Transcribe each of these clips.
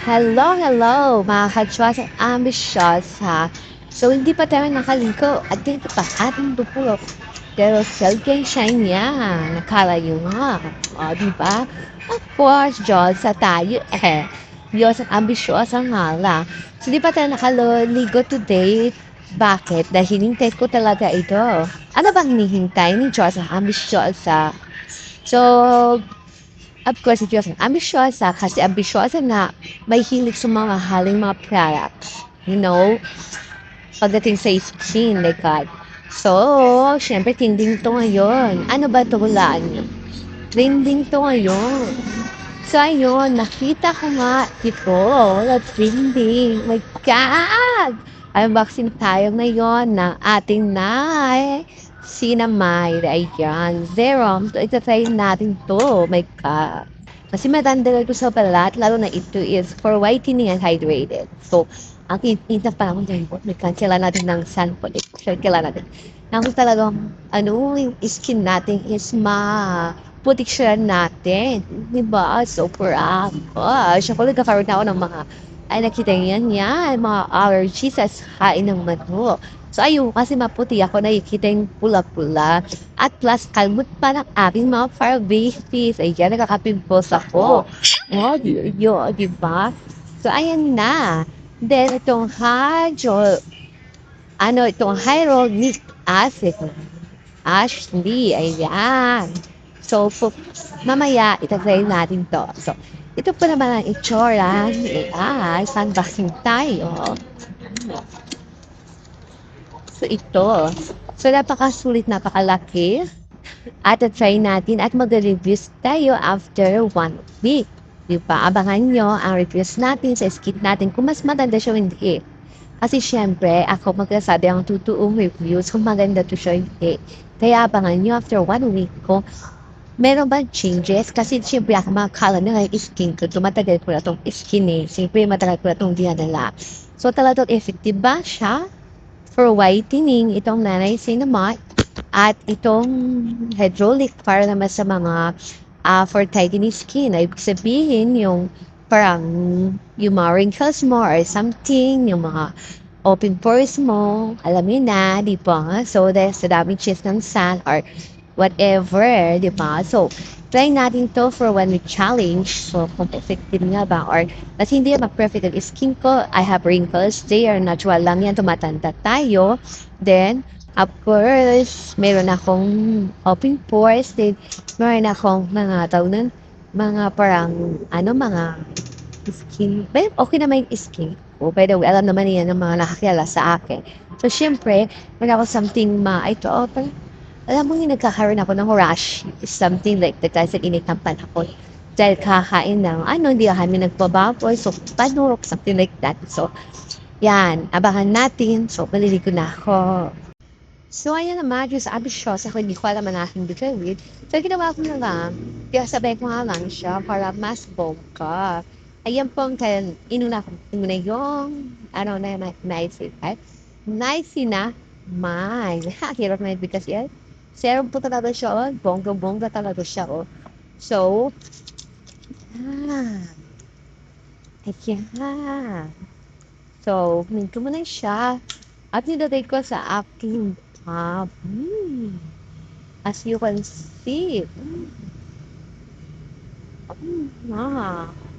Hello, hello mga ka-Diyos at ambisyosa. So, hindi pa tayo nakaligo at dito pa ating bubulok. Pero selfie shine niya. Nakalayo nga. O, diba? Of course, Diyos sa tayo eh. Diyos ang ambisyosa nga lang. So, di pa tayo nakaligo today. Bakit? Dahil hinintay ko talaga ito. Ano bang hinihintay ni Diyos ang ambisyosa? So, of course, if you're ambisyosa, kasi ambisyosa na may hilig sa mga haling mga products. You know, pagdating sa skin, like that. So, syempre, trending to ngayon. Ano ba ito hulaan nyo? Trending to ngayon. So, ayun, nakita ko nga ito, na trending. My God! Unboxing tayo ngayon ng ating Cinamide. Ayan, serum. So, ito-try natin to. My God. Kasi matanda ito sa balat, lalo na ito is for whitening and hydrated. So, ang kinita pa ako dyan po, may kailangan natin ng sample. So, kailangan natin. Kung talagang, yung skin natin is putik siya natin. Diba? Super gosh. Ako nagkakaroon na ako ng mga, ay nakita yan, mga allergies sa kain ng manok. So, ayun, kasi maputi ako, nakikita yung pula-pula. At plus, kalmot pa ng aking mga fire babies. Ayan, nakakapimpos ako. Oh, yun, diba? So, ayan na. Then, itong hyaluronic acid. Ashley, ayan. So, mamaya, itatry natin to. So, ito po naman ang itsura. Ay, unboxing tayo. So, ito. So, napakasulit, napakalaki. At try natin at mag-reviews tayo after 1 week. Diba? Abangan nyo ang reviews natin sa skit natin kung mas maganda siya o hindi. Kasi syempre, ako magsasabi ang totoong reviews kung maganda to siya o hindi. Kaya abangan nyo after 1 week kung meron bang changes. Kasi syempre ako makakala na yung skin ko. Tumatagal ko na itong skin eh. Syempre matagal ko na itong dinadala. So talagang effective ba siya? For whitening, itong nanay cinnamon at itong hydraulic para naman sa mga for tightening skin. Ibig sabihin yung parang yung mga wrinkles mo or something, yung mga open pores mo, alam niyo na, di ba? So, dahil sa daming chest ng sun or whatever, di ba? So, try natin to for 1 week challenge. So, kung effective nga ba or kasi hindi naman perfect ang skin ko. I have wrinkles. They are natural lang yan. Tumatanda tayo. Then, of course, meron akong open pores. Then, meron akong mga tawag nun, mga parang, mga skin. But okay naman yung skin ko. By the way, alam naman yan ng mga nakakilala sa akin. So, syempre, meron ako something ito, parang, alam mo yung nagkakaroon ako ng rash. Something like that. Dahil sa init ng panahon. Dahil kakain ng, hindi kami nagbababoy. So, panurok, something like that. So, yan. Abangan natin. So, maliligo na ako. So, ayan naman, yung sabi siya, sa hindi ko alam ang aking gagawin. So, ginawa ko na lang, kaya sabay ko nga lang siya para mas bongga. Ayan po ang inuna ko na yung, nice it, nice na, mine. Hirap na because yan. Serum po talaga siya, bongga-bongga talaga siya, oh. So, ayan. So, kunin ko muna siya. At nilagay ko sa aking top. As you can see.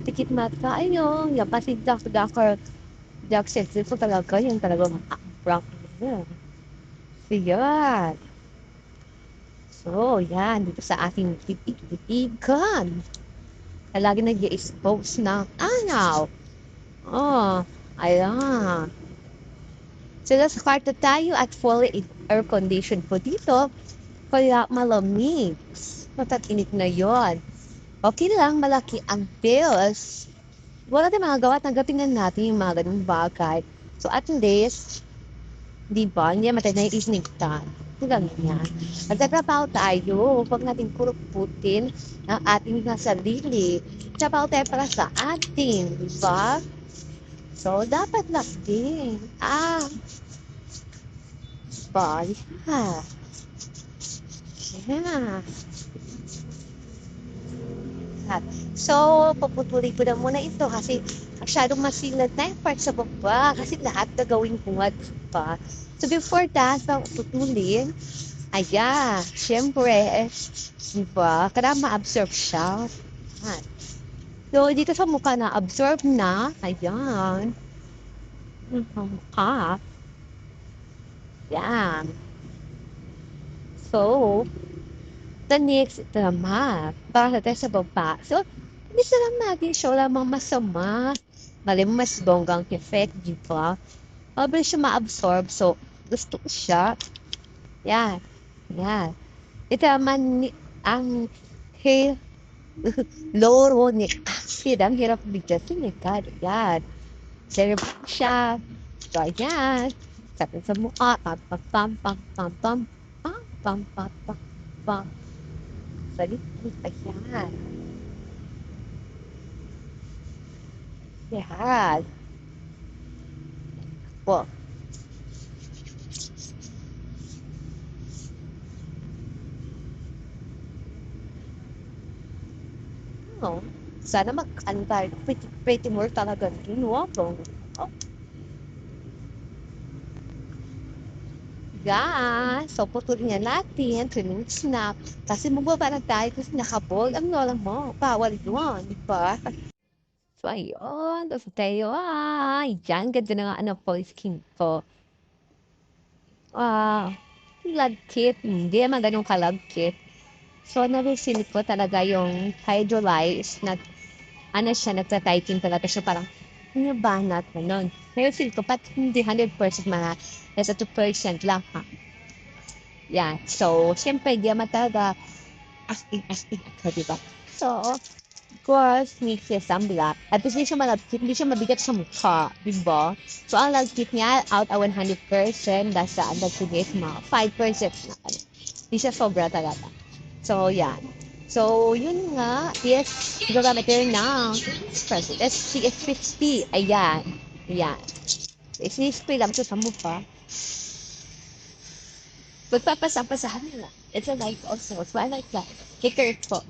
Tikit mata. Ayun. Yan. Kasi dark sensitive ko talaga. Yan talaga brown mo. So, yan. So, yan. Dito sa aking titig-titigan. Lagi nag-i-expose ng araw. Oh, ayan. So, nasa kwarto tayo at fully air condition po dito. Kaya malamig. Matatinit na yon. Okay lang, malaki ang bills. Wala tayong mga gawa, tanggapin na natin yung mga ganung bagay. So at least, di ba, hindi naman tayo naiisnigtan. Hanggang yan. Nagtatrabaho tayo, huwag natin puruputin ang ating sarili. Trabaho tayo para sa ating, di ba? So, dapat lang din. Ba, yeah. Yeah. At So, puputulin ko na muna ito kasi masyadong masilad na yung part sa baba kasi lahat gagawin ko nga, diba? So, before that, bago putulin, ayan, syempre, diba? Kailangan ma-absorb siya. Ayan. So, dito sa mukha na, absorb na. Ayan. Sa mukha. Ayan. So, the next, ito naman. Para tayo sa baba. So, hindi sa lang natin siya lamang masama. Mali mo mas bonggang effect, di ba? Mabilis siya ma-absorb. So, gusto ko siya. Yan. Yan. Ito naman ang hair hyaluronic acid. Ang hirap bigyasin eh. God, yan. Serve siya. So, ayan. Sabi sa mukha. Pam, pam, pam, pam, pam, pam, pam, pam, pam, pam, pam. Sa likod. Ayan. Yan. Po. No. Sana mag-antay. Pretty more talaga. Ginawa ko. Oh, yan. So, putulin nga natin. 3 minutes na. Kasi magbaba na tayo kasi nakabog. Ang nolang mo. Bawal yun. Di ba? So, ayun. Tapos tayo. Yan. Ganda na nga ano po skin ko. Lagkit. Hindi naman ganun kalagkit. So, nabisin ko talaga yung hydrolyze na ano siya, nagta-typing talaga siya parang hinabanat na nun. Ngayon feel ko, pat hindi 100% mga nasa 2% lang ha. Yan. So, syempre, di naman talaga as in ako, diba? So, of course, mix siya sunblock. At least hindi siya malagkit, hindi siya mabigat sa mukha, diba? So, ang lagkit niya, out of 100%, nasa ang lagkit mga 5% na. Hindi siya sobra talaga. So, yan. So, yun nga. Yes, gagamit tayo ng SPF 50. Ayan. Ayan. Sinispray lang ito sa mukha. Magpapasampasahan nila. It's a light also. So, I like that. Kicker po.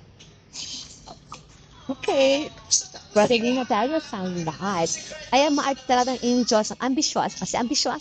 Okay. Proceeding na tayo sa lahat. Ayan, ma-art talagang in Diyos ang ambisyosa. Kasi ambisyosa